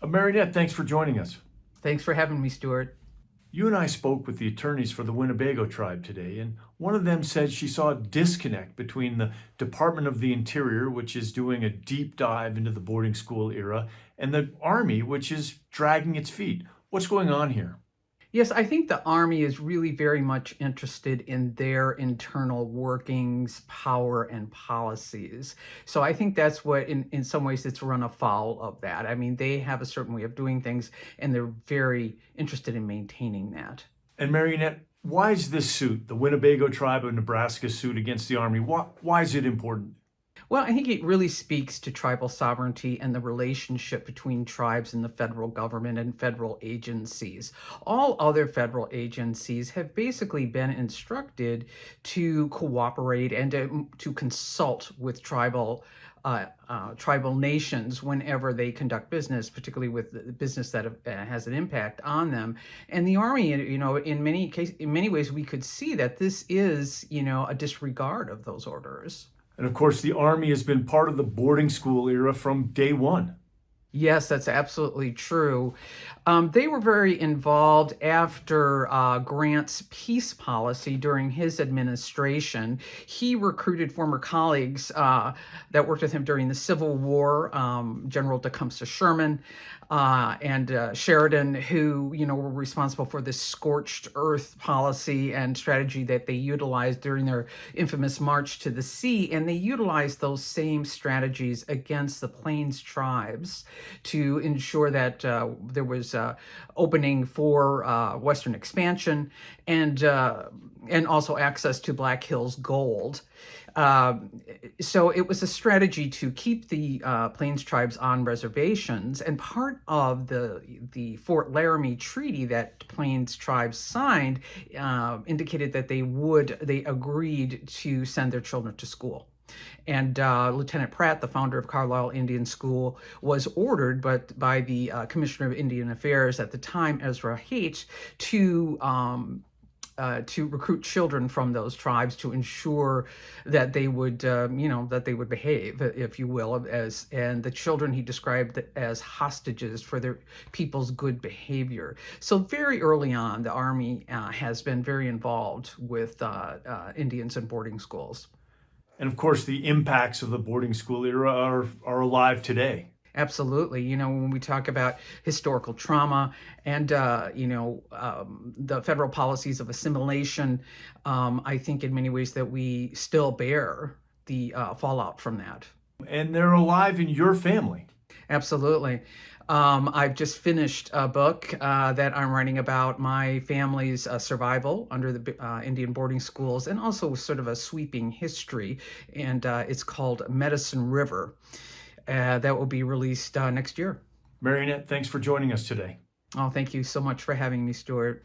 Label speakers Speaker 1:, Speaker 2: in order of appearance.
Speaker 1: Mary Annette, thanks for joining us.
Speaker 2: Thanks for having me, Stewart.
Speaker 1: You and I spoke with the attorneys for the Winnebago tribe today, and one of them said she saw a disconnect between the Department of the Interior, which is doing a deep dive into the boarding school era, and the Army, which is dragging its feet. What's going on here?
Speaker 2: Yes, I think the Army is really very much interested in their internal workings, power, and policies. So I think that's what, in some ways, it's run afoul of that. I mean, they have a certain way of doing things, and they're very interested in maintaining that.
Speaker 1: And Mary Annette, why is this suit, the Winnebago tribe of Nebraska suit against the Army, why is it important?
Speaker 2: Well, I think it really speaks to tribal sovereignty and the relationship between tribes and the federal government and federal agencies. All other federal agencies have basically been instructed to cooperate and to consult with tribal nations whenever they conduct business, particularly with the business that has an impact on them. And the Army, in many ways, we could see that this is, a disregard of those orders.
Speaker 1: And of course, the Army has been part of the boarding school era from day one.
Speaker 2: Yes, that's absolutely true. They were very involved after Grant's peace policy during his administration. He recruited former colleagues that worked with him during the Civil War, General Tecumseh Sherman and Sheridan, who were responsible for this scorched earth policy and strategy that they utilized during their infamous March to the Sea. And they utilized those same strategies against the Plains tribes to ensure that there was opening for Western expansion and also access to Black Hills gold. So it was a strategy to keep the Plains tribes on reservations, and part of the Fort Laramie Treaty that Plains tribes signed indicated that they agreed to send their children to school. And Lieutenant Pratt, the founder of Carlisle Indian School, was ordered by the Commissioner of Indian Affairs at the time, Ezra H., to recruit children from those tribes to ensure that they would, that they would behave, if you will, and the children he described as hostages for their people's good behavior. So very early on, the Army has been very involved with Indians and boarding schools.
Speaker 1: And of course, the impacts of the boarding school era are alive today.
Speaker 2: Absolutely. When we talk about historical trauma and, the federal policies of assimilation, I think in many ways that we still bear the fallout from that.
Speaker 1: And they're alive in your family.
Speaker 2: Absolutely. I've just finished a book that I'm writing about my family's survival under the Indian boarding schools, and also sort of a sweeping history. And it's called Medicine River. That will be released next year.
Speaker 1: Mary Annette, thanks for joining us today.
Speaker 2: Oh, thank you so much for having me, Stewart.